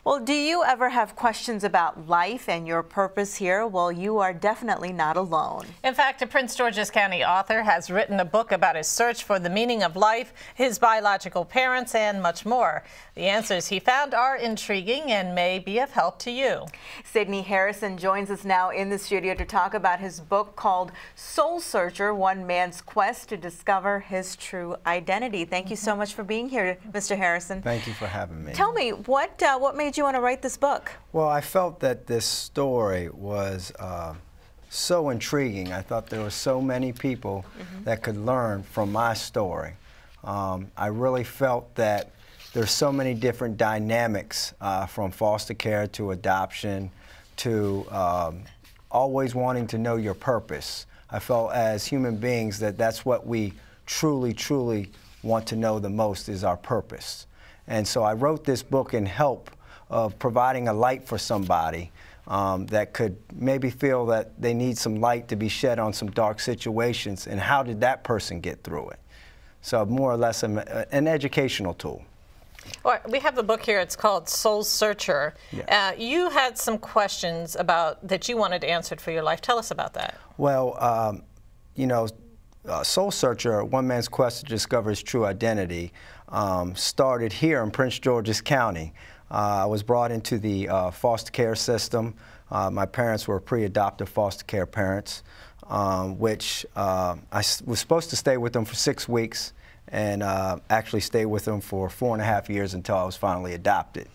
Well, do you ever have questions about life and your purpose here? Well, you are definitely not alone. In fact, a Prince George's County author has written a book about his search for the meaning of life, his biological parents, and much more. The answers he found are intriguing and may be of help to you. Sydney Harrison joins us now in the studio to talk about his book called Soul Searcher, One Man's Quest to Discover His True Identity. Thank you so much for being here, Mr. Harrison. Thank you for having me. Tell me, what made you want to write this book? Well, I felt that this story was so intriguing. I thought there were so many people that could learn from my story. I really felt that there's so many different dynamics from foster care to adoption to always wanting to know your purpose. I felt as human beings that that's what we truly want to know the most, is our purpose. And so I wrote this book in help of providing a light for somebody that could maybe feel that they need some light to be shed on some dark situations, and how did that person get through it. So more or less an educational tool. Well, we have the book here. It's called Soul Searcher. Yes. You had some questions that you wanted answered for your life. Tell us about that. Well, you know, Soul Searcher, One Man's Quest to Discover His True Identity, started here in Prince George's County. I was brought into the foster care system. My parents were pre-adoptive foster care parents, which I was supposed to stay with them for 6 weeks, and actually stayed with them for 4.5 years until I was finally adopted.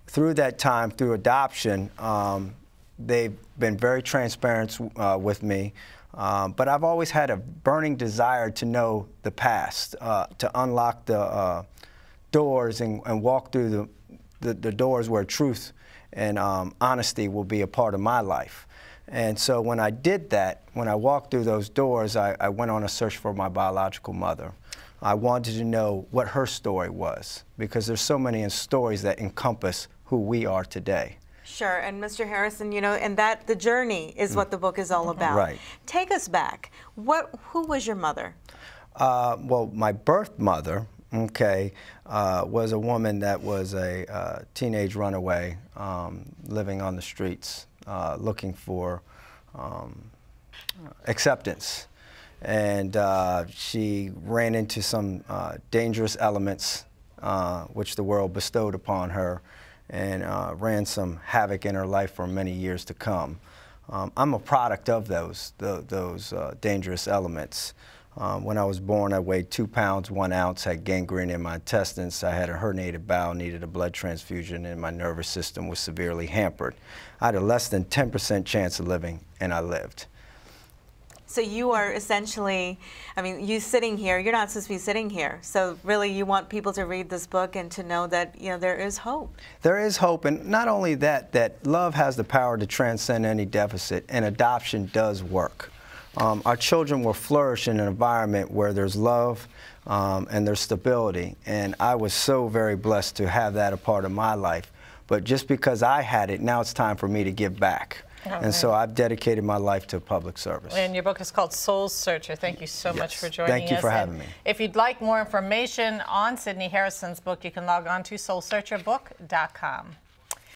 Through that time, through adoption, they've been very transparent with me. But I've always had a burning desire to know the past, to unlock the doors and walk through the doors where truth and honesty will be a part of my life. And so when I did that, when I walked through those doors, I went on a search for my biological mother. I wanted to know what her story was, because there's so many stories that encompass who we are today. Sure, and Mr. Harrison, you know, and that the journey is what the book is all about. Right. Take us back. Who was your mother? Well, my birth mother, okay, was a woman that was a teenage runaway, living on the streets, looking for acceptance. And she ran into some dangerous elements which the world bestowed upon her, and ran some havoc in her life for many years to come. I'm a product of those dangerous elements. When I was born, I weighed 2 pounds, 1 ounce, had gangrene in my intestines, I had a herniated bowel, needed a blood transfusion, and my nervous system was severely hampered. I had a less than 10% chance of living, and I lived. So you are essentially, I mean, you sitting here, you're not supposed to be sitting here. So really you want people to read this book and to know that, you know, there is hope. There is hope, and not only that, that love has the power to transcend any deficit, and adoption does work. Our children will flourish in an environment where there's love and there's stability, and I was so very blessed to have that a part of my life. But just because I had it, now it's time for me to give back. And so I've dedicated my life to public service. And your book is called Soul Searcher. Thank you so much for joining us. Thank you for having me. If you'd like more information on Sydney Harrison's book, you can log on to soulsearcherbook.com.